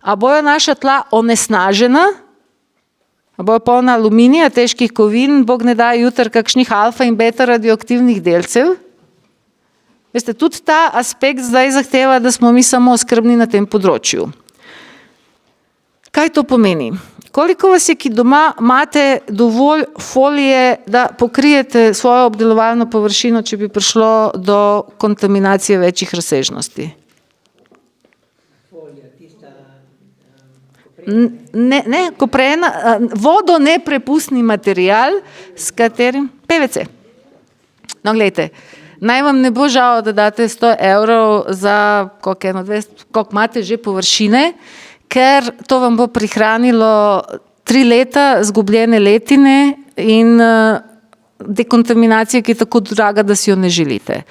A bojo naša tla onesnažena, a bojo polna aluminija, težkih kovin, Bog ne da jutri kakšnih alfa in beta radioaktivnih delcev. Veste, tudi ta aspekt zdaj zahteva, da smo mi samo skrbni na tem področju. Kaj to pomeni? Koliko vas je, ki doma imate dovolj folije, da pokrijete svojo obdelovalno površino, če bi prišlo do kontaminacije večjih razsežnosti? Ne, koprena, vodo neprepustni material, s katerim, PVC. No, gledajte, naj vam ne bo žal, da date 100 € za koliko imate že površine, ker to vam bo prihranilo 3 leta zgubljene letine in dekontaminacije, ki je tako draga, da si jo ne želite.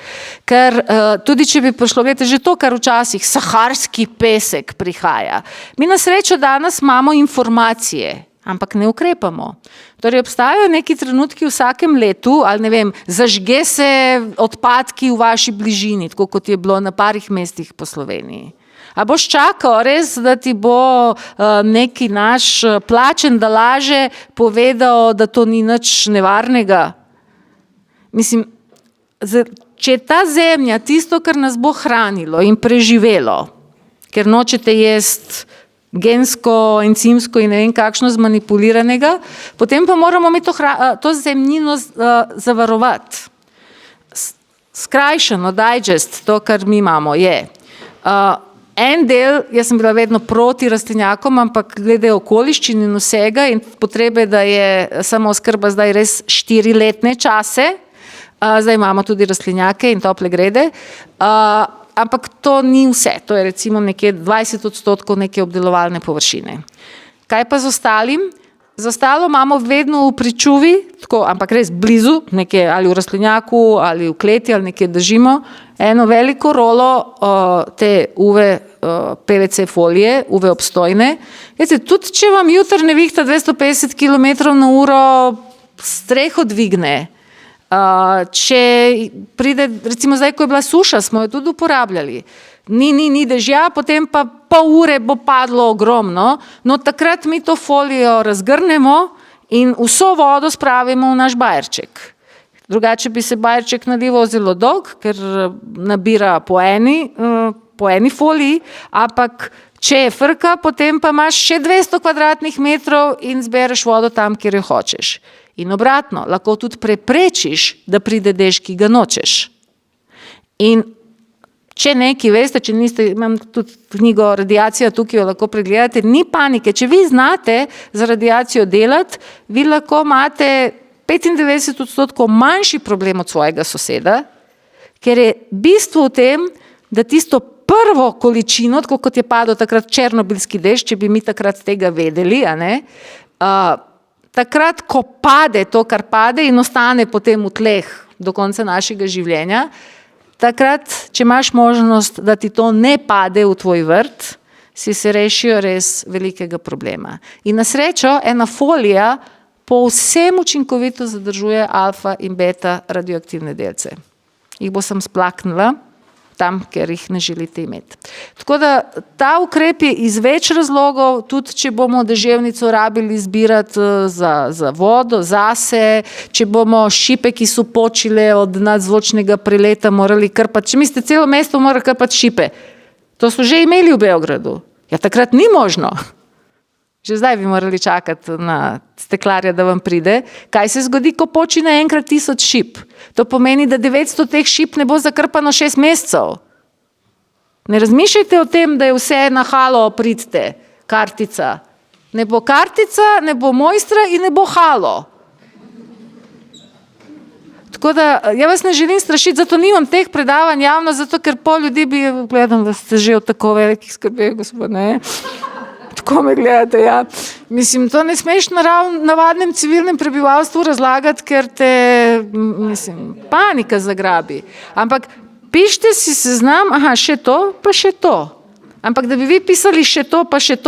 Ker tudi, če bi prišlo, gledajte, že to, kar včasih saharski pesek prihaja. Mi na srečo danes imamo informacije, ampak ne ukrepamo. Torej, obstajajo neki trenutki v vsakem letu, ali ne vem, zažge se odpadki v vaši bližini, tako kot je bilo na parih mestih po Sloveniji. A boš čakal res, da ti bo neki naš plačen, da laže, povedal, da to ni nič nevarnega? Mislim, če je ta zemlja tisto, kar nas bo hranilo in preživelo, ker nočete jesti gensko, encimsko in ne vem kakšno zmanipuliranega, potem pa moramo mi to zemljino zavarovati. Skrajšano, digest, to, kar mi imamo, je. En del, jaz sem bila vedno proti rastlinjakom, ampak glede okoliščin in vsega in potrebe, da je samooskrba zdaj res 4-letne čase, zdaj imamo tudi rastlinjake in tople grede, ampak to ni vse, to je recimo nekje 20% neke obdelovalne površine. Kaj pa z ostalim? Z ostalo imamo vedno v pričuvi, tako, ampak res blizu, nekje ali v rastlinjaku ali v kleti ali nekje držimo, eno veliko rolo te UV PVC folije, UV obstojne. Veste, tudi če vam jutri nevihta 250 km/h streho dvigne, če pride, recimo zdaj, ko je bila suša, smo jo tudi uporabljali. Ni dežja, potem pa pol ure bo padlo ogromno, no takrat mi to folijo razgrnemo in vso vodo spravimo v naš bajerček. Drugače bi se bajerček nalival zelo dolg, ker nabira po eni foliji, ampak če je frka, potem pa imaš še 200 m2 in zbereš vodo tam, kjer jo hočeš. In obratno, lahko tudi preprečiš, da pride dež, ki ga nočeš. In če neki, veste, če niste, imam tudi knjigo Radiacija, tukaj jo lahko pregledate, ni panike. Če vi znate za radiacijo delati, vi lahko imate 95% manjši problem od svojega soseda, ker je bistvo v tem, da tisto prvo količino, tako kot je padel takrat černobilski dež, če bi mi takrat tega vedeli, takrat, ko pade to, kar pade in ostane potem v tleh do konca našega življenja, takrat, če imaš možnost, da ti to ne pade v tvoj vrt, si se rešijo res velikega problema. In na srečo, ena folija povsem učinkovito zadržuje alfa in beta radioaktivne delce. Jih bo sem splaknila tam, ker jih ne želite imeti. Tako da ta ukrep je iz več razlogov, tudi če bomo deževnico rabili zbirati za vodo, zase, če bomo šipe, ki so počile od nadzvočnega preleta, morali krpati, če mislite, celo mesto mora krpati šipe. To so že imeli v Beogradu. Ja, takrat ni možno. Že zdaj bi morali čakati na steklarja, da vam pride. Kaj se zgodi, ko počine enkrat 1000 šip? To pomeni, da 900 teh šip ne bo zakrpano 6 mesecev. Ne razmišljajte o tem, da je vse na halo, pridite, kartica. Ne bo kartica, ne bo mojstra in ne bo halo. Tako da, ja vas ne želim strašiti, zato nimam teh predavanj javno, zato ker pol ljudi bi, gledam, da ste že od tako velikih skrbeh, gospod, ne? Tako me gledate, ja. Mislim, to ne smeš navadnem civilnem prebivalstvu razlagati, ker te, panika zagrabi. Ampak pišite si seznam, še to, pa še to. Ampak da bi vi pisali še to,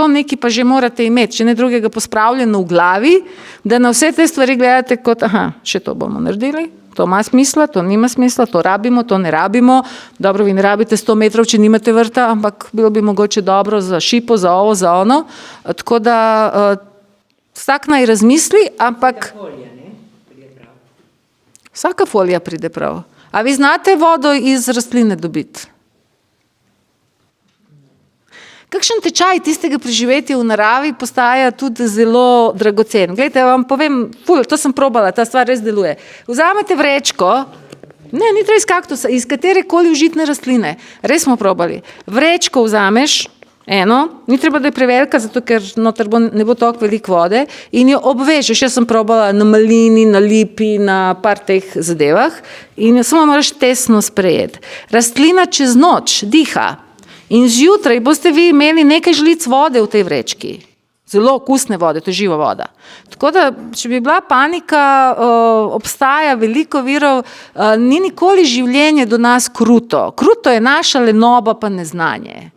neki pa že morate imeti, če ne drugega pospravljeno v glavi, da na vse te stvari gledate kot, še to bomo naredili, to ima smisla, to nima smisla, to rabimo, to ne rabimo. Dobro, vi ne rabite 100 metrov, če nimate vrta, ampak bilo bi mogoče dobro za šipo, za ovo, za ono. Tako da vsak naj razmisli, ampak vsaka folija pride prav. A vi znate vodo iz rastline dobiti? Kakšen tečaj tistega preživetja v naravi postaja tudi zelo dragocen. Glejte, vam povem, to sem probala, ta stvar res deluje. Vzamete vrečko, ni treba iz kaktusa, iz katerekoli užitne rastline. Res smo probali. Vrečko vzameš, ni treba, da je prevelika, zato ker noter ne bo toliko veliko vode in jo obvežeš. Jaz sem probala na malini, na lipi, na par teh zadevah in jo samo moraš tesno sprejeti. Rastlina čez noč diha. In zjutraj boste vi imeli nekaj žlic vode v tej vrečki. Zelo okusne vode, to je živa voda. Tako da, če bi bila panika, obstaja veliko virov, ni nikoli življenje do nas kruto. Kruto je naša lenoba pa neznanje.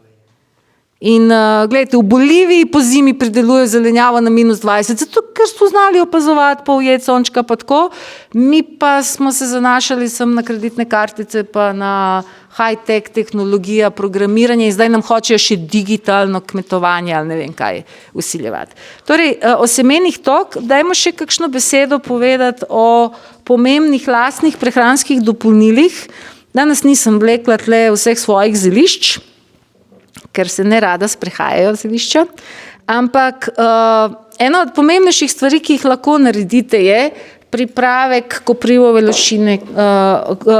In gledajte, v Boliviji po zimi pridelujejo zelenjavo na -20, zato ker so znali opazovati pa ujeti sončka pa tako. Mi pa smo se zanašali sem na kreditne kartice pa na high-tech tehnologija, programiranje in zdaj nam hočejo še digitalno kmetovanje ali ne vem kaj vsiljevati. Torej, o semenih tok, dajmo še kakšno besedo povedati o pomembnih lastnih prehranskih dopolnilih. Danes nisem vlekla tle vseh svojih zelišč, ker se ne rada sprehajajo zelišča, ampak ena od pomembnejših stvari, ki jih lahko naredite, je pripravek koprivove loščine,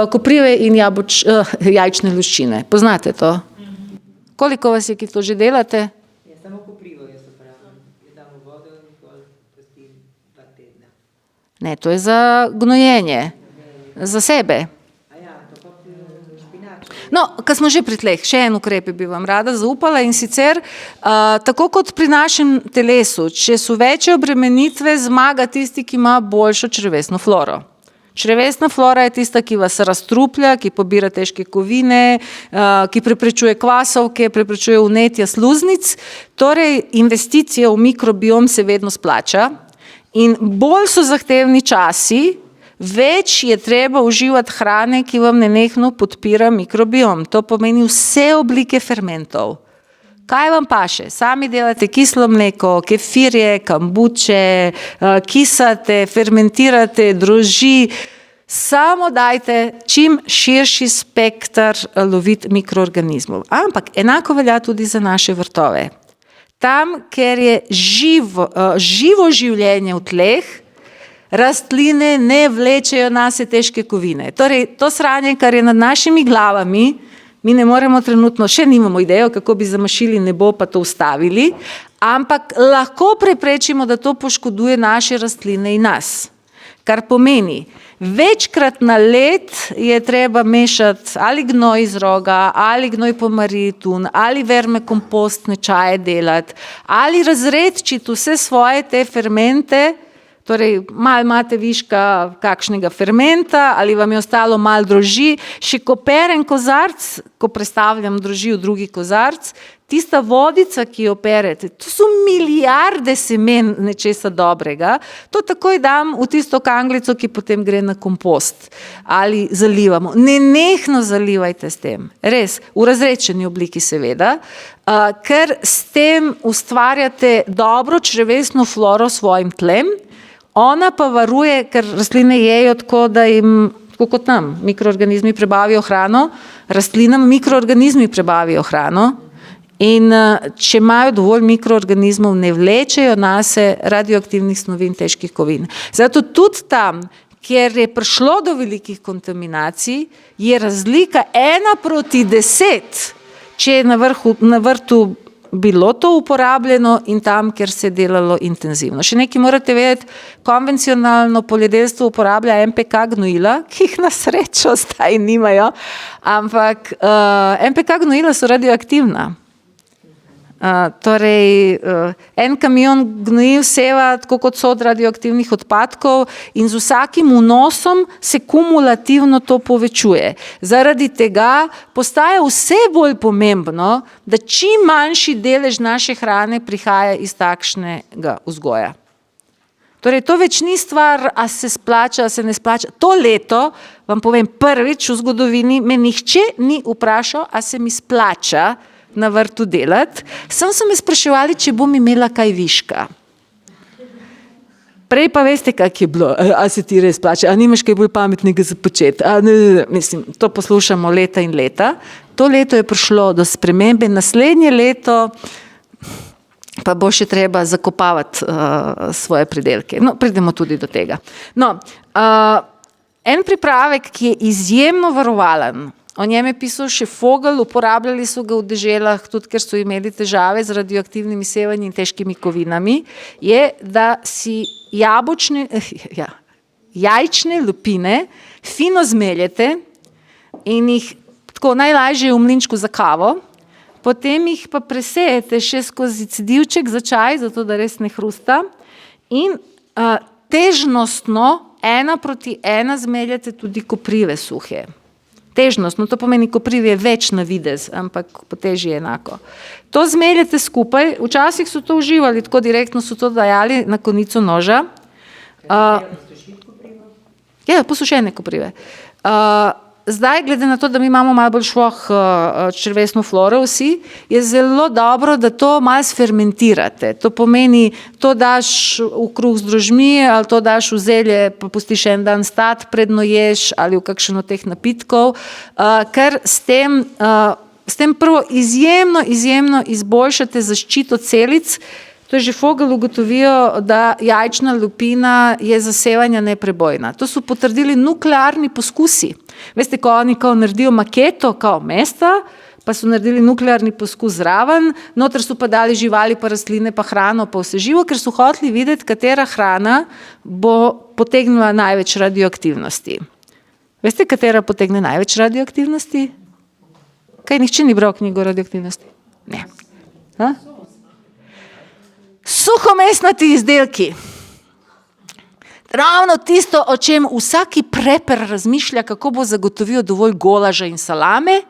koprive in jajčne loščine. Poznate to? Koliko vas je, ki to že delate? Ja, samo koprivo, jaz upravljam. Je damo vodo in pol pustim 2 tedna. Ne, to je za gnojenje. Za sebe. No, ko smo že pri tleh, še en ukrep bi vam rada zaupala in sicer, tako kot pri našem telesu, če so večje obremenitve, zmaga tisti, ki ima boljšo črevesno floro. Črevesna flora je tista, ki vas razstruplja, ki pobira težke kovine, ki preprečuje kvasovke, preprečuje vnetja sluznic. Torej, investicije v mikrobiom se vedno splača in bolj so zahtevni časi, več je treba uživati hrane, ki vam nenehno podpira mikrobiom. To pomeni vse oblike fermentov. Kaj vam paše? Sami delate kislo mleko, kefirje, kambuče, kisate, fermentirate, droži. Samo dajte čim širši spektar loviti mikroorganizmov. Ampak enako velja tudi za naše vrtove. Tam, ker je živo življenje v tleh, rastline ne vlečejo nase težke kovine. Torej, to sranje, kar je nad našimi glavami, mi ne moremo trenutno, še nimamo idejo, kako bi zamašili nebo pa to ustavili, ampak lahko preprečimo, da to poškoduje naše rastline in nas. Kar pomeni, večkrat na let je treba mešati ali gnoj iz roga, ali gnoj pomaritun, ali vermekompostne čaje delati, ali razredčiti vse svoje te fermente. Torej, malo imate viška kakšnega fermenta ali vam je ostalo malo droži, še ko perem kozarc, ko prestavljam droži v drugi kozarc, tista vodica, ki jo perete, to so milijarde semen nečesa dobrega, to takoj dam v tisto kanglico, ki potem gre na kompost ali zalivamo. Nenehno zalivajte s tem, res, v razredčeni obliki seveda, ker s tem ustvarjate dobro črevesno floro svojim tlem. Ona pa varuje, ker rastline jejo tako, da jim, tako kot nam, mikroorganizmi prebavijo hrano, rastlinam mikroorganizmi prebavijo hrano in če imajo dovolj mikroorganizmov, ne vlečejo nase radioaktivnih snovi in težkih kovin. Zato tudi tam, kjer je prišlo do velikih kontaminacij, je razlika 1:10, če je na vrtu bilo to uporabljeno in tam, kjer se je delalo intenzivno. Še nekaj morate vedeti, konvencionalno poljedelstvo uporablja MPK gnojila, ki jih na srečo zdaj nimajo, ampak MPK gnojila so radioaktivna. En kamion gnojiv seva tako kot sod radioaktivnih odpadkov in z vsakim vnosom se kumulativno to povečuje. Zaradi tega postaja vse bolj pomembno, da čim manjši delež naše hrane prihaja iz takšnega vzgoja. Torej, to več ni stvar, a se splača, a se ne splača. To leto, vam povem, prvič v zgodovini me nihče ni vprašal, a se mi splača na vrtu delati. Sem so me spraševali, če bom imela kaj viška. Prej pa veste, kak je bilo, a se ti res plača, a nimaš kaj bolj pametnega za početi. Mislim, to poslušamo leta in leta. To leto je prišlo do spremembe, naslednje leto pa bo še treba zakopavati svoje pridelke. No, pridemo tudi do tega. No, en pripravek, ki je izjemno varovalen, o njem je pisal še Fogel, uporabljali so ga v deželah, tudi ker so imeli težave z radioaktivnimi sevanji in težkimi kovinami, je, da si jajčne lupine fino zmeljete in jih tako najlažje v mlinčku za kavo, potem jih pa presejete še skozi cedivček za čaj, zato da res ne hrusta in težnostno 1:1 zmeljete tudi koprive suhe. Težnostno, to pomeni, kopriv je več na videz, ampak po teži je enako. To zmeljete skupaj, včasih so to uživali, tako direktno so to dajali na konico noža. Posušene koprive. Zdaj, glede na to, da mi imamo malo bolj švoh črvesno floro vsi, je zelo dobro, da to malo sfermentirate. To pomeni, to daš v kruh z drožmi ali to daš v zelje, pa pustiš en dan stati, predno ješ ali v kakšen od teh napitkov, ker s tem prvo izjemno izboljšate zaščito celic. To je že Fogel ugotovijo, da jajčna lupina je za sevanja neprebojna. To so potrdili nuklearni poskusi. Veste, ko oni naredijo maketo kao mesta, pa so naredili nuklearni poskus zraven, noter so pa dali živali, pa rastline, pa hrano, pa vse živo, ker so hoteli videti, katera hrana bo potegnila največ radioaktivnosti. Veste, katera potegne največ radioaktivnosti? Kaj, nihče ni bral knjigo o radioaktivnosti? Ne. Suhomesnati izdelki. Ravno tisto, o čem vsaki preper razmišlja, kako bo zagotovil dovolj golaža in salame,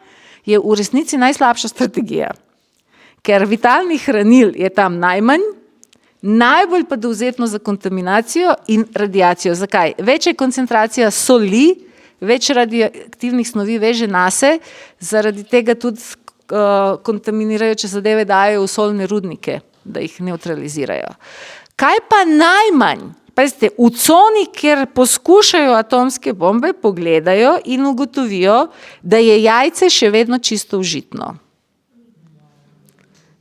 je v resnici najslabša strategija. Ker vitalnih hranil je tam najmanj, najbolj pa dovzetno za kontaminacijo in radiacijo. Zakaj? Večja koncentracija soli, več radioaktivnih snovi veže nase, zaradi tega tudi kontaminirajoče zadeve dajo v solne rudnike, da jih neutralizirajo. Kaj pa najmanj? Pazite, v coni, kjer poskušajo atomske bombe, pogledajo in ugotovijo, da je jajce še vedno čisto užitno.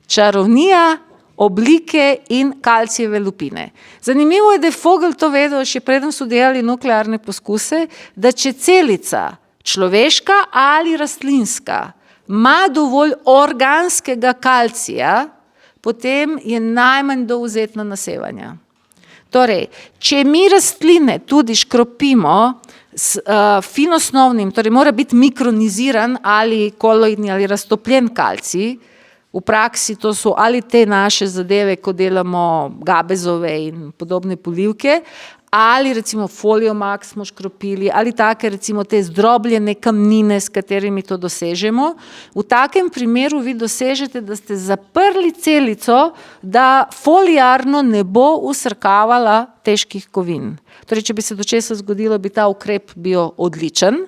Čarovnija, oblike in kalcijeve lupine. Zanimivo je, da je Fogel to vedel, še preden so delali nuklearne poskuse, da če celica, človeška ali rastlinska, ima dovolj organskega kalcija, potem je najmanj dovzetna na sevanja. Torej, če mi rastline tudi škropimo s finosnovnim, torej mora biti mikroniziran ali koloidni ali raztopljen kalcij, v praksi to so ali te naše zadeve, ko delamo gabezove in podobne polivke, ali recimo Foliomax smo škropili, ali take recimo te zdrobljene kamnine, s katerimi to dosežemo. V takem primeru vi dosežete, da ste zaprli celico, da foliarno ne bo usrkavala težkih kovin. Torej, če bi se do česa zgodilo, bi ta ukrep bil odličen.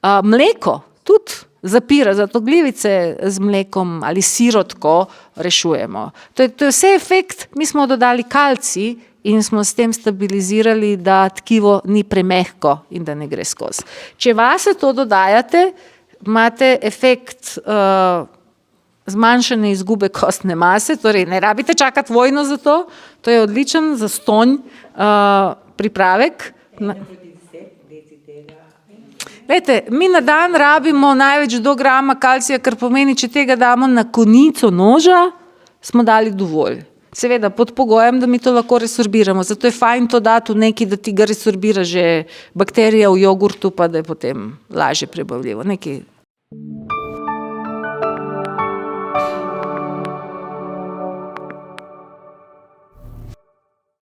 Mleko tudi zapira, zato glivice z mlekom ali sirotko rešujemo. To je vse efekt, mi smo dodali kalcij, in smo s tem stabilizirali, da tkivo ni premehko in da ne gre skozi. Če vase to dodajate, imate efekt zmanjšane izgube kostne mase, torej ne rabite čakati vojno za to, to je odličen zastonj pripravek. Glejte, mi na dan rabimo največ do grama kalcija, kar pomeni, če tega damo na konico noža, smo dali dovolj. Seveda, pod pogojem, da mi to lahko resorbiramo. Zato je fajn to dati v neki, da ti ga resorbira že bakterija v jogurtu, pa da je potem lažje prebavljivo. Nekaj